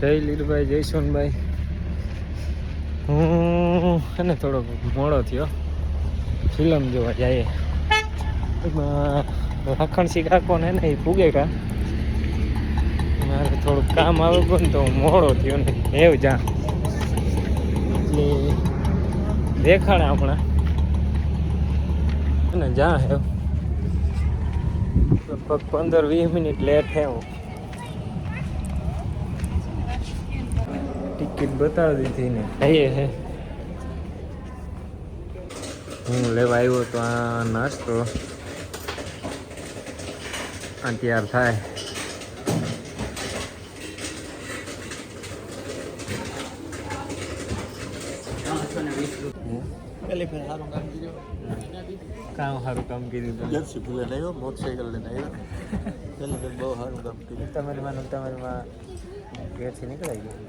જય લીલુભાઈ, જય સોનભાઈ. હું એને થોડો મોડો થયો ફિલ્મ જોવા જઈએ. એમાં લખણસિંહ કાકો ને એ પૂગે કા મારે થોડુંક કામ આવ્યું હતું ને તો હું મોડો થયો ને એવું જા એટલે દેખાડે આપણા અને જા હે લગભગ 15-20 મિનિટ લેટ હે. હું ટિકિટ બતાવી દીધી ને જઈએ હે. હું લેવા આવ્યો તો આ નાસ્તો આ તૈયાર થાય. કામ સારું કામ કર્યું મોટરસાઇકલ લઈને આવ્યો. બહુ સારું કામ કર્યું. તમારીમાં ઘેરથી નીકળાઈ ગયું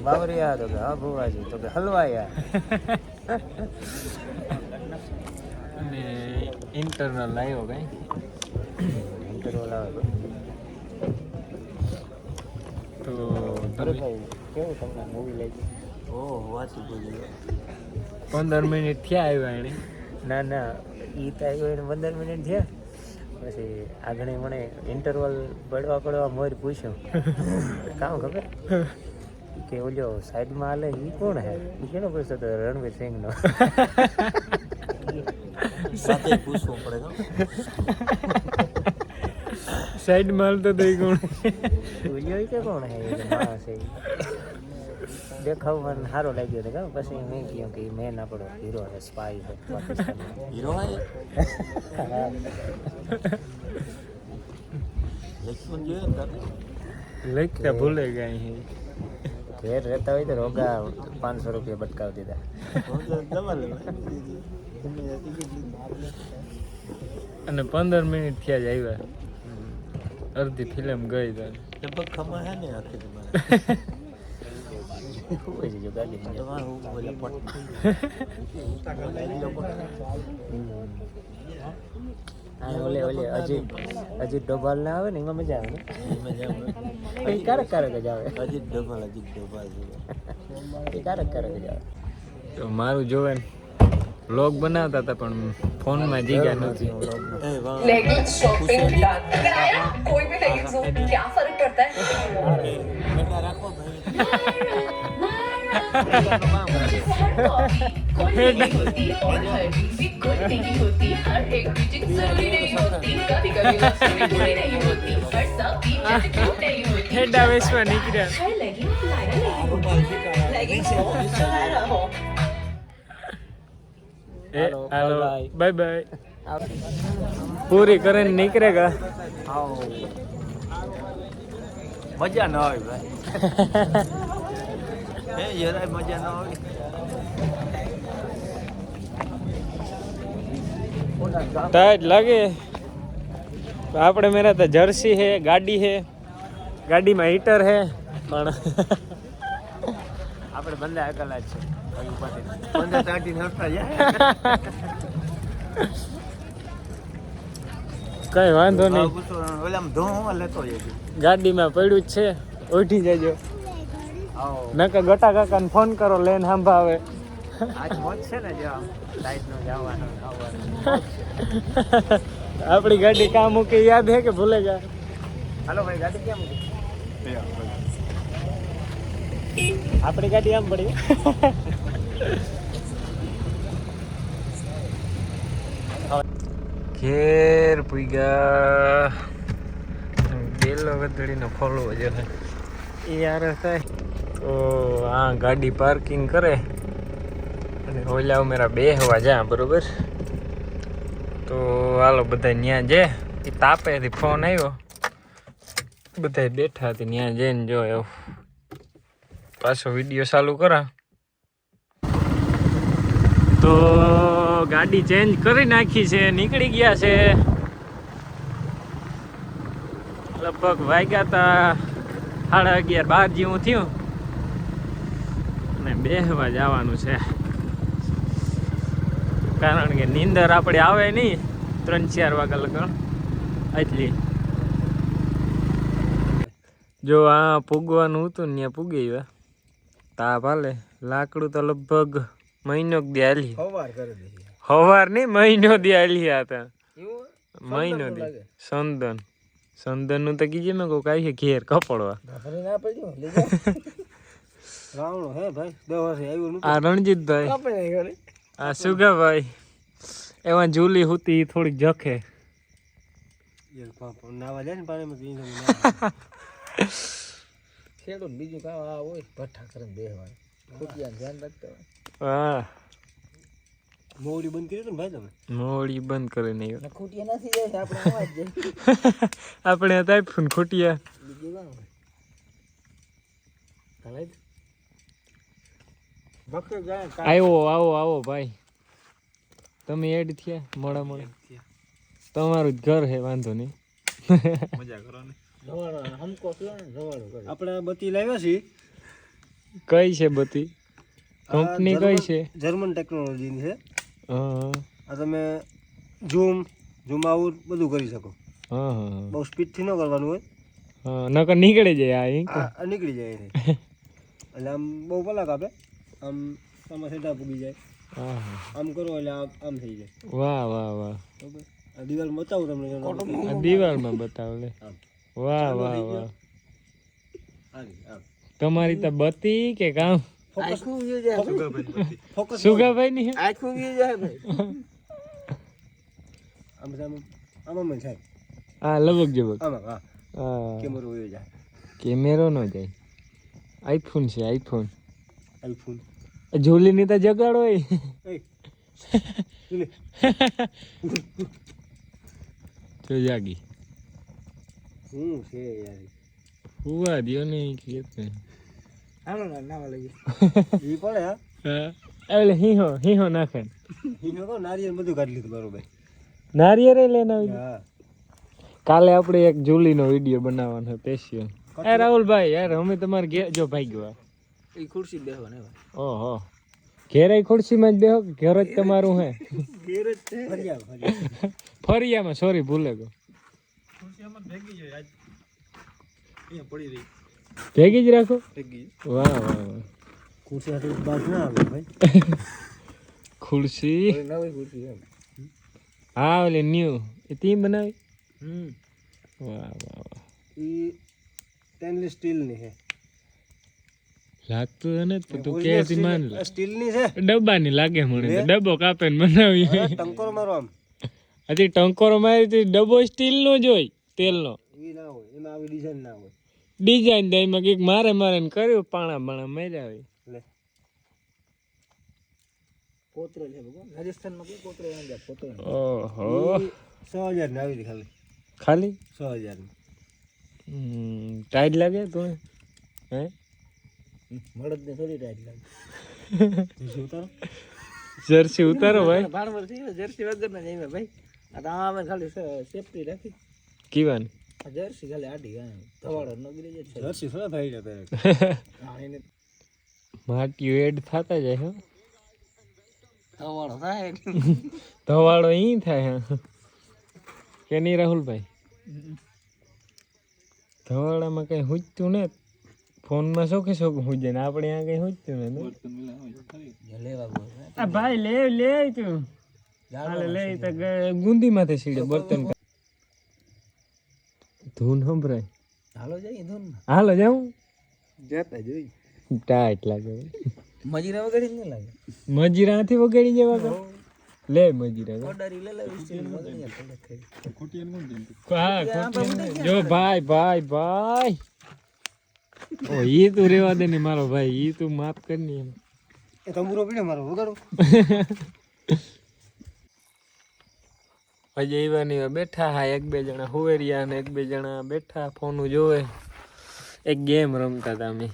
બાવરિયા તો કે હા ભુવાજી તો કે હલવાયા અને ઇન્ટરનલ આવ્યો કઈ ઇન્ટરનલ આવ્યો તો ભાઈ કેવું તમને મૂવી લાગી? ઓહ વાંચી બોલી 15 મિનિટ થયા આવ્યા એને. ના એ તો આવ્યો એને 15 મિનિટ થયા. પછી આગળ મને ઇન્ટરવલ પડવા મોર પૂછ્યું કામ ખબર કે ઓલો સાઈડમાં હાલે એ કોણ હે? એ કેનો પૂછતો હતો? રણવીર સિંહનો. સાથે પૂછવું પડે સાઈડમાં હાલતો તો એ કોણ ઓલિયો કે કોણ હે? માણસ એ દેખાવમાં સારો લાગ્યો હતો કા. પછી મેં કહ્યું કે મેન આપણો હીરો છે, સ્પાઈ છે, હીરો લખ્યા ભૂલે ગયા. ઘેર રહેતા હોય તો રોગા 500 રૂપિયા બટકાવી દીધા. અને 15 મિનિટ થયા જ આવ્યા. અડધી ફિલ્મ ગઈ તો લગભગ ખમા હે ને આખી તમારે અજીત ડોભાલ ના આવે ને એમાં મજા આવે ને. ક્યારેક જ આવે અજીત ડોભાલ એ ક્યારેક જ આવે. તો મારું જોવે ને વ્લોગ બનાવતા હતા પણ ફોનમાં જગ્યા નથી. હેડા વેચવા નીકળ્યા. Hello bye bye. पूरी करे निकलेगा. मजा ना આવે ભાઈ. એ જરાય મજા ના આવે. ટાઈટ લાગે. આપણે મેરા તો જર્સી है, गाड़ी है, गाड़ी में हीटर है પણ આપણે બંને અકલા છે. કઈ વાંધો નહીં. ગાડીમાં પડ્યું જ છે, ઉઠી જજો. નકર ગટા કાકાને ફોન કરો, લેન સાંભાવે. આપણી ગાડી ક્યાં મૂકી યાદ હે કે ભૂલે જા? હાલો ભાઈ, ગાડી ક્યાં મૂકી? આપણી ગાડી આમ પડી. ઘેર પૂગ્યા. ગેલો ગધડીનો ખોલવો જોઈએ એ યાર થાય તો આ ગાડી પાર્કિંગ કરે અને ઓલા ઉમેરા બેહવા જા. બરોબર, તો હાલો બધા ત્યાં જે એ તાપેથી ફોન આવ્યો, બધા બેઠા હતી ત્યાં જઈને જો એવું પાછો વિડીયો ચાલુ કરા. તો ગાડી ચેન્જ કરી નાખી છે, નીકળી ગયા છે. લગભગ વાગ્યા તા 11:30 જેવું થયું અને બેહવા જવાનું છે. કારણ કે નીંદર આપણે આવે નહીં 3-4 વાગ્યા લગન એટલી જો આ પૂગવાનું હતું ને ત્યાં પૂગી ગયા તાપ હાલે લાકડું તો લગભગ મહિનો દી હાલી હવાર નહીં મહિનો દી હાલી હતા મહિનો દી સંદન નું તો કીજે મેં કોઈ કાંઈ ઘેર કપડવા આ રણજીતભાઈ આ સુગાભાઈ એમાં જુલી હુતી થોડીક જખે બીજું કામ આ હોય ભઠ્ઠા કરે બેહવાનું ખોટિયા ધ્યાન રાખતા હોય હા મોડી બંધ કરી ને ભાઈ તમે મોડી બંધ કરે નહીં ખોટિયા નથી જાય આપણે અવાજ જાય આપણે હતા ફોન ખોટિયા બીજું કામ હોય બકે જાય આવો ભાઈ તમે એડ થયા મોડા મોડા તમારું જ ઘર હે વાંધો નહીં મજા કરો ને આપણે બત્તી લાવ્યા છીએ કઈ છે બત્તી કંપની કઈ છે જર્મન ટેકનોલોજીની છે હા આ તમે ઝૂમ આઉટ બધું કરી શકો હા બહુ સ્પીડથી ન કરવાનું હોય હા નકર નીકળી જાય આ નીકળી જાય એટલે આમ બહુ કલાક આપે આમ આમાં સેટા પૂગી જાય આમ કરો એટલે આમ થઈ જાય વાહ બરાબર આ દિવાલમાં બતાવું તમને આ દિવાલમાં બતાવો લે વાહ તમારી તો બત્તી કે કામ સુગાભાઈ ની હા લબક જબક કેમેરો નો જાય આઈફોન છે આઈફોન ઝોલી ની તો જગાડો તો જાગી શું છે યાર હુવા દિયો નહીં કે હાલો ના નાવા લઈ ઈ પડે હા એટલે હીહો નાખે હીહો તો નારિયેળ બધું કાઢી લીધું બરોબર નારિયેળ લઈને આવી હા કાલે આપણે એક જુલીનો વિડિયો બનાવવાનો છે સ્પેશિયલ એ રાહુલભાઈ યાર અમે તમારે ઘેર જો ભાઈ ગયો એ ખુરશી બેહો ને ઓહો ઘેરે ખુરશીમાં જ બેહો કે ઘર જ તમારું હે ઘેર જ છે ફરિયામાં સોરી ભૂલે ગયો ખુરશીમાં ભેગી જાય આજ અહીંયા પડી રહી ભેગી જ રાખો ભેગી વાહ ખુરશી હાથે બાજ ના આવે ભાઈ ખુરશી નવી ખુરશી એમ હા ઓલે ન્યુ એ તી બનાવી વાહ ઈ સ્ટેનલેસ સ્ટીલ ની છે લાગતું ને તો તું કેસી માન લે સ્ટીલ ની છે ડબ્બાની લાગે મને ડબ્બો કાપે ને બનાવી ટંકોરો મારો આમ હજી ટંકોરો મારી તો ડબ્બો સ્ટીલ નો જ હોય તેલનો ઈ ના હોય એમાં આવી ડિઝાઇન ના હોય ડિઝાઇન તો એમાં કંઈક મારે ને કર્યું પાણા માર્યા હોય લે કોતરો છે ભગવાન રાજસ્થાનમાં કોઈ કોતરો ના કોતરો ઓહો 6000 ની આવી ખાલી ખાલી 6000 ની ટાઈટ લાગે તું હે મળદ ને થોડી ટાઈટ લાગે જર્સી ઉતારો ભાઈ ભાણવર થી જર્સી વગર ના જઈમે ભાઈ આ તો આમે ખાલી સેફટી રાખી કીવાન આ જર્સી ખાલી આડી ગા તવાડો નગરી જાય જર્સી થોડા ભાઈ ને પહેરે હા એને માટી એડ થતા જાય હો તવાડો થાય તવાડો ઈ થાય કે નહીં રાહુલભાઈ ધવાડામાં કઈ હુજતું ને ફોનમાં શોખે હુજે ને આપણે અહીંયા કઈ હુજતું ને આ ભાઈ લે તું હાલે લે તો ગુંદી માથે સીડે બર્તન ધૂન સંભળાય હાલો જાઉં જતા જોઈ ટાઈટ લાગે મજીરા વગર જ ન લાગે મજીરાથી વગાડી જવા તો લે મજીરા ઓર્ડર લે લે સ્ટીલ મગણી થોડે ખાઈ ખોટિયાન જો ભાઈ ઓ ઈ તું રેવા દે ને મારો ભાઈ ઈ તું માફ કર ની એમ એ તંબુરો પીને મારો વગાડો હજી એવા ને બેઠા હા એક બે જણા હુવેરિયા ને એક બે જણા બેઠા ફોન જોવે એક ગેમ રમતા હતા અમે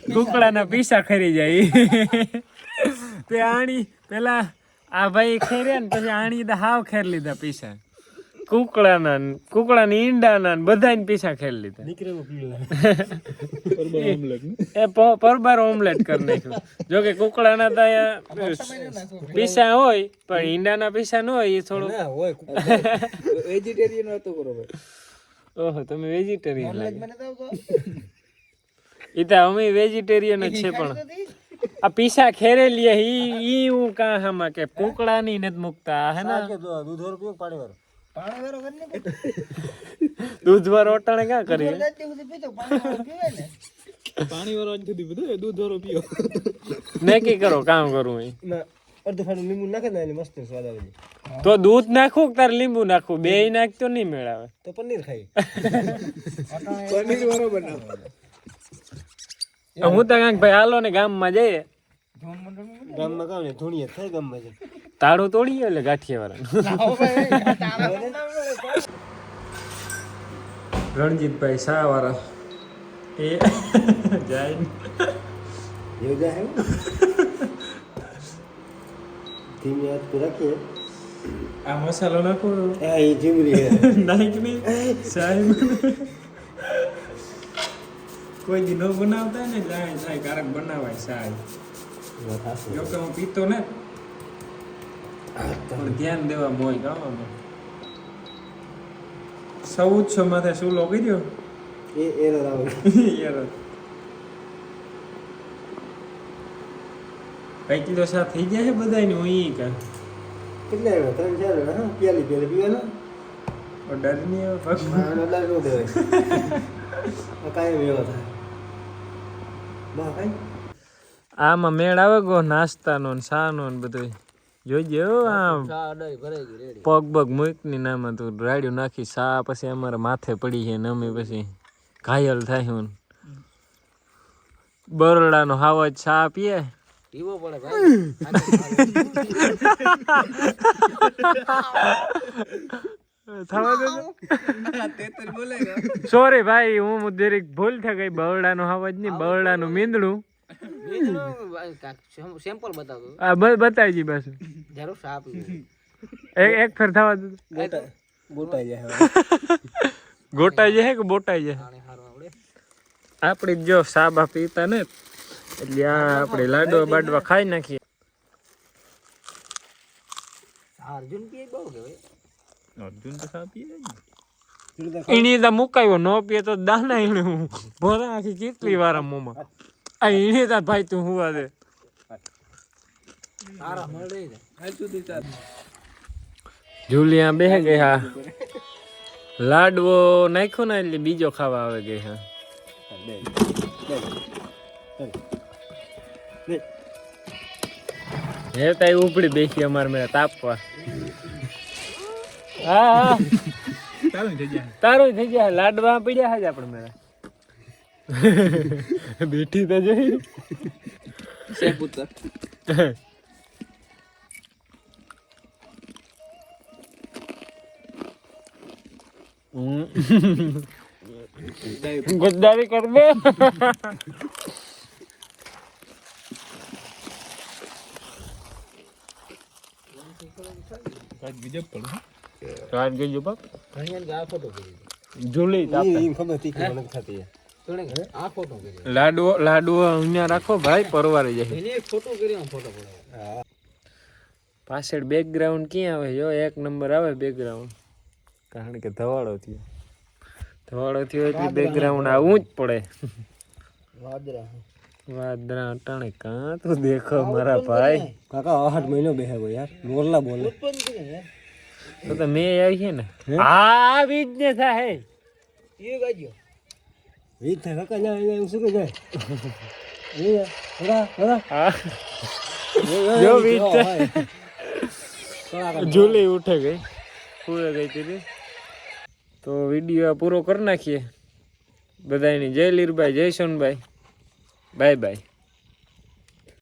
કુકડાના પીસા ખરી જાય તે આણી પેલા આ ભાઈ ખેર્યા ને પછી આણી તો હાવ ખેર લીધા પીસા કુકડાના ઈંડાના બધાને પીસા ખેર લીધા એ પરબાર ઓમલેટ કરી નાખ્યું જો કે કુકડાના તો પીસા હોય પણ ઈંડાના પીસા ન હોય એ થોડું વેજીટેરિયન હતો બરોબર ઓહો તમે વેજીટેરિયન નોનવેજ લાગે બનાવતા હો તો ઈ તો અમે વેજીટેરિયન જ છે પણ આ પીસા ખેરેલી ઈ હું કા હામાં કે કુકડા ની નથી મુકતા હે ને કે દૂધ વાળો પીવો પાણી વાળો કરીને દૂધ વાળો ઓટાણે કા કરી પીતો પાણી વાળો પીવે ને પાણી વાળો આજ સુધી બધું દૂધ વાળો પીઓ નક્કી કરો કામ કરું એ ના અડધું ફાડું લીંબુ નાખે ને એટલે મસ્ત સ્વાદ આવે છે. તો દૂધ નાખું કે તાર લીંબુ નાખું બે નાખતો નહીં મેળાવે તો પનીર ખાઈ પનીર વાળો બનાવો હું તો કાંઈક ભાઈ હાલો ને ગામમાં જઈએ ગામમાં કામ ને ધૂણીએ થાય ગામમાં છે તાળું તોડીએ એટલે ગાંઠિયા વાળા રણજીતભાઈ શાહ વાળા એ જાય એવું જાય ધીમી હાથ પર રાખીએ આ મસાલો નાખો એ જીમરી હે નાખ નહીં સાહેબ કોઈ દી ન બનાવતા ને જાય જાય કારક બનાવાય સાહેબ જો કે હું પીતો ને થોડું ધ્યાન દેવા મોય ગાવામાં 1400 માથે સુલો કર્યો એ એરર આવે યાર કઈ કિલો સાફ થઈ ગયા છે બધાયને હું ઈ કા કેટલા આવ્યા 3-4 હા પ્યાલી પીવાના ઓર્ડર નહીં આવે પગ માનો ડાલ નો દેવાય કાંઈ વ્યવહાર થાય બા કાંઈ આમાં મેળ આવે ગો નાસ્તાનો ને સાનો ને બધું જોઈજે હો આમ પગ બગ મૂકની નામાં તું રાડ્યું નાખી સા પછી અમારે માથે પડી છે ને અમે પછી ઘાયલ થાય હું બરોડાનો હાવજ ચા પીએ પીવો પડે ભાઈ સોરી ભાઈ હું જરીક ભૂલ થઈ ગઈ બરોડાનો હાવજ નહીં બરોડાનું મીંદડું સેમ્પલ બતાવો આ બતાવી બસ જરૂર સાપ એક ફેર થવા દો ગોટાઈ જાય ગોટાઈ જાય કે બોટાઈ જાય આપડી જો સાબા પીતા ને એટલે આ આપણે લાડવા બાડવા ખાઈ નાખીએ અર્જુન પીએ બહુ કે અર્જુન તો સા પીએ ઈણી તો મુકાયો ન પીએ તો દાના ઈણે હું ભોરા આખી કેટલી વાર મોમાં આ ઈણે તો ભાઈ તું હુવા દે તારા મળે ને હાલ સુધી ચાલ જુલિયા બેહે ગઈ હા લાડવો નાખ્યો ને એટલે બીજો ખાવા આવે ગઈ હા હે તાઈ ઉપડી બેસી અમારે મેં તાપવા હા તારું થઈ ગયા લાડવા પડ્યા હાજ આપણે મેળા બેઠી તો જોઈ સે પુત્ર ગદ્દારી કરબે કાજ ગયો બાપ ઘણીયા આ ફોટો કરી ઝૂલી તાપે ઈ ખબર તીખી મને ખાતી હે થોડે આ ફોટો કરી લાડવો અહીંયા રાખો ભાઈ પરવારી જાય એને એક ફોટો કર્યો ફોટો પડે પાછળ બેકગ્રાઉન્ડ ક્યાં આવે જો એક નંબર આવે બેકગ્રાઉન્ડ કારણ કે ધવાડો થયો એટલે બેકગ્રાઉન્ડ આવું જ પડે વાદરા અટાણે કાં તો દેખો મારા ભાઈ કાકા 8 મહિનો બેહે ગયો યાર મોરલા બોલે તો મેં આવી છે ને આ બિઝનેસ હે એ ગાજ્યો વીજ થાય કાકા જાય એવું શું જાય એ ઓરા ઓરા હા જો બીજ ઝૂલી ઉઠે ગઈ પૂરે ગઈ હતી તો વિડીયો પૂરો કરી નાખીએ બધાની જય લીરભાઈ જય સોનભાઈ બાય બાય